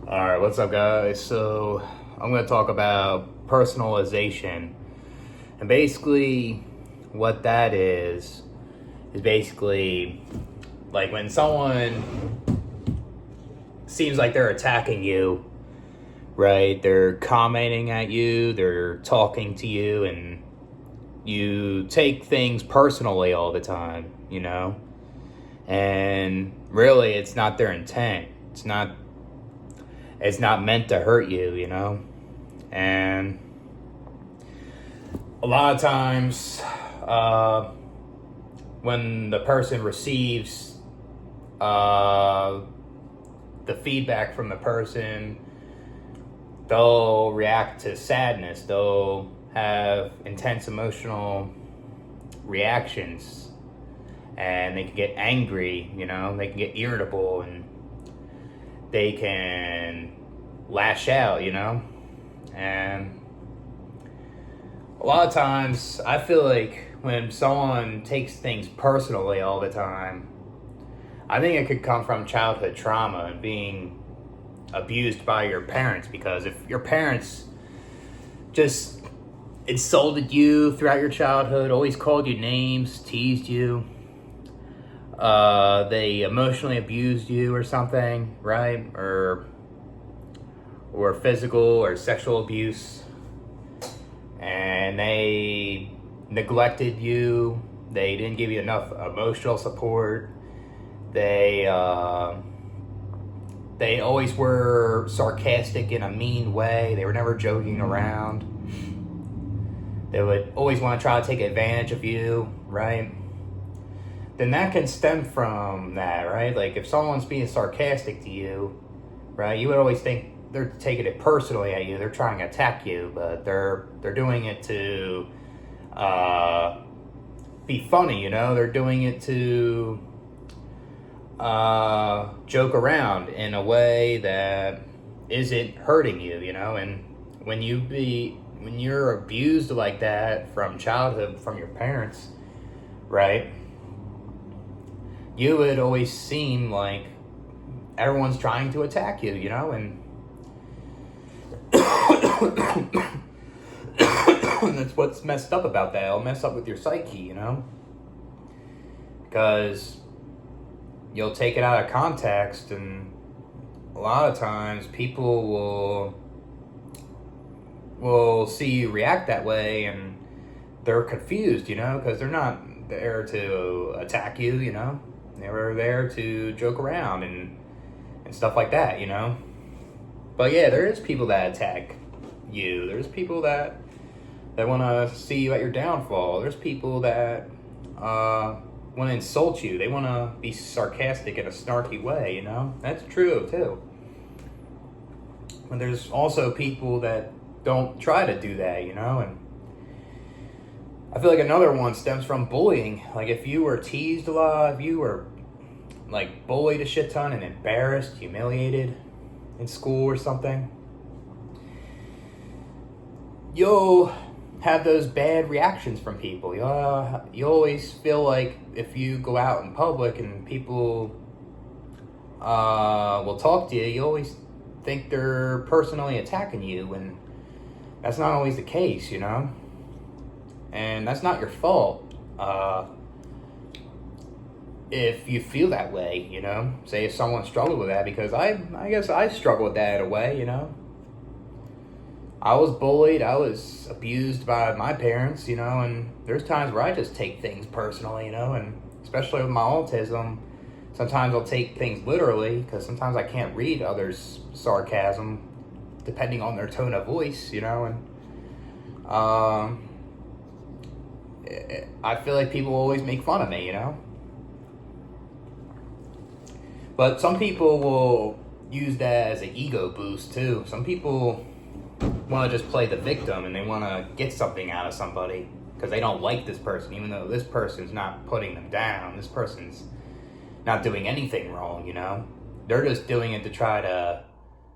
All right, what's up, guys? So, I'm going to talk about personalization. And basically, what that is basically like when someone seems like they're attacking you, right? They're commenting at you, they're talking to you, and you take things personally all the time, you know? And really, it's not their intent. It's not meant to hurt you, you know? And a lot of times, when the person receives uh, the feedback from the person, they'll react to sadness. They'll have intense emotional reactions, and they can get angry, you know? They can get irritable, and they can lash out, you know? And a lot of times, I feel like when someone takes things personally all the time, I think it could come from childhood trauma and being abused by your parents. Because if your parents just insulted you throughout your childhood, always called you names, teased you, they emotionally abused you or something, right? Or physical or sexual abuse, and they neglected you. They didn't give you enough emotional support. They always were sarcastic in a mean way. They were never joking around. They would always want to try to take advantage of you, right? Then that can stem from that, right? Like if someone's being sarcastic to you, right, you would always think they're taking it personally at you. They're trying to attack you, but they're doing it to be funny, you know? They're doing it to joke around in a way that isn't hurting you, you know? And when you're abused like that from childhood, from your parents, right, you would always seem like everyone's trying to attack you, you know? And that's what's messed up about that. It'll mess up with your psyche, you know? Because you'll take it out of context, and a lot of times people will see you react that way, and they're confused, you know, because they're not there to attack you, you know. They were there to joke around and stuff like that, you know. But yeah, there is people that attack you. There's people that want to see you at your downfall. There's people that want to insult you. They want to be sarcastic in a snarky way, you know? That's true, too. But there's also people that don't try to do that, you know? And I feel like another one stems from bullying. Like, if you were teased a lot, if you were, like, bullied a shit ton and embarrassed, humiliated in school or something, you'll have those bad reactions from people. You always feel like if you go out in public and people will talk to you, you always think they're personally attacking you, and that's not always the case, you know? And that's not your fault. If you feel that way, you know? Say if someone struggled with that, because I guess I struggle with that in a way, you know? I was bullied, I was abused by my parents, you know, and there's times where I just take things personally, you know, and especially with my autism, sometimes I'll take things literally, because sometimes I can't read others' sarcasm, depending on their tone of voice, you know, and I feel like people always make fun of me, you know. But some people will use that as an ego boost, too. Some people want to just play the victim, and they want to get something out of somebody because they don't like this person, even though this person's not putting them down. This person's not doing anything wrong, you know? They're just doing it to try to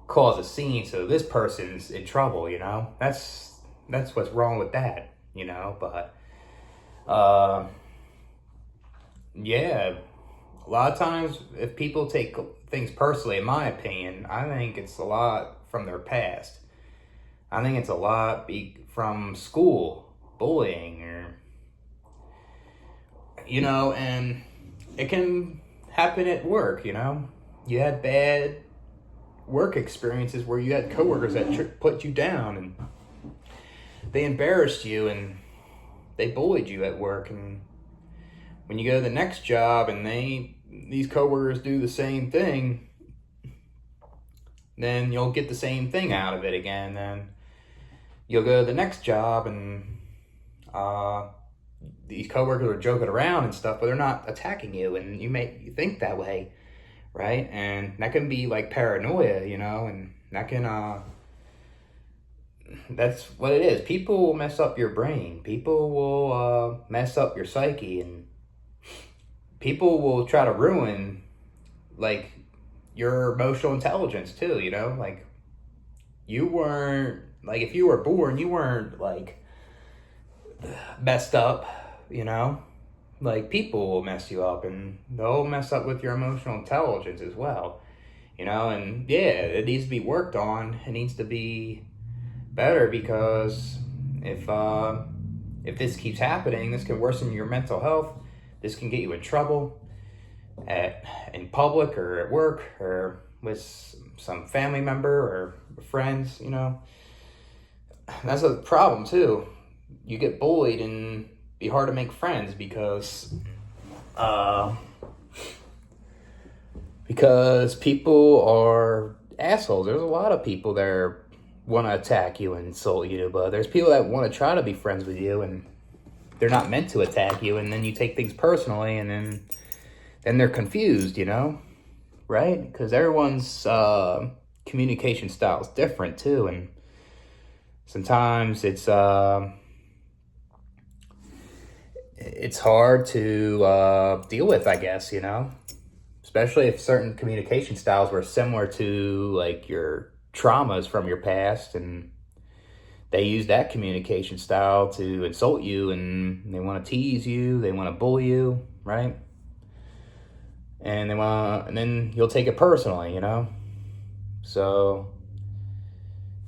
cause a scene so this person's in trouble, you know? That's what's wrong with that, you know? But yeah, a lot of times if people take things personally, in my opinion, I think it's a lot from their past. I think it's a lot from school, bullying, or, and it can happen at work, You had bad work experiences where you had coworkers that put you down and they embarrassed you and they bullied you at work. And when you go to the next job and these coworkers do the same thing, then you'll get the same thing out of it again. Then you'll go to the next job and these coworkers are joking around and stuff, but they're not attacking you, and you think that way, right? And that can be like paranoia, and that can that's what it is. People will mess up your brain. People will mess up your psyche, and people will try to ruin like your emotional intelligence too, like you weren't like if you were born, you weren't like messed up, like people will mess you up and they'll mess up with your emotional intelligence as well, and yeah, it needs to be worked on. It needs to be better because if this keeps happening, this can worsen your mental health. This can get you in trouble in public or at work or with some family member or friends, That's a problem too. You get bullied and be hard to make friends because people are assholes. There's a lot of people that want to attack you and insult you, but there's people that want to try to be friends with you and they're not meant to attack you, and then you take things personally, and then they're confused, right? Because everyone's communication style is different too, and sometimes it's hard to deal with, I guess, especially if certain communication styles were similar to like your traumas from your past, and they use that communication style to insult you, and they want to tease you, they want to bully you, right? And then you'll take it personally, So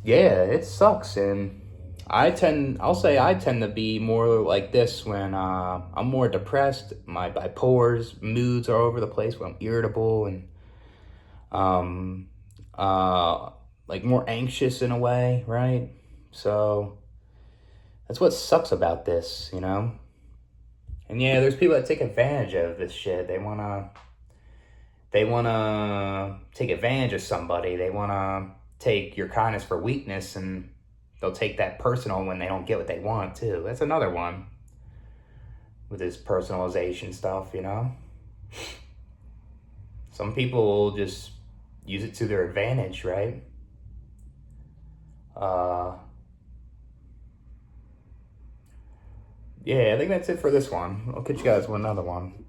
yeah, it sucks, and I tend to be more like this when I'm more depressed. My bipolars moods are over the place when I'm irritable and like more anxious in a way, right? So that's what sucks about this, And yeah, there's people that take advantage of this shit. They wanna take advantage of somebody. They wanna take your kindness for weakness, and they'll take that personal when they don't get what they want too. That's another one with this personalization stuff, Some people will just use it to their advantage, right? Yeah, I think that's it for this one. I'll catch you guys with another one.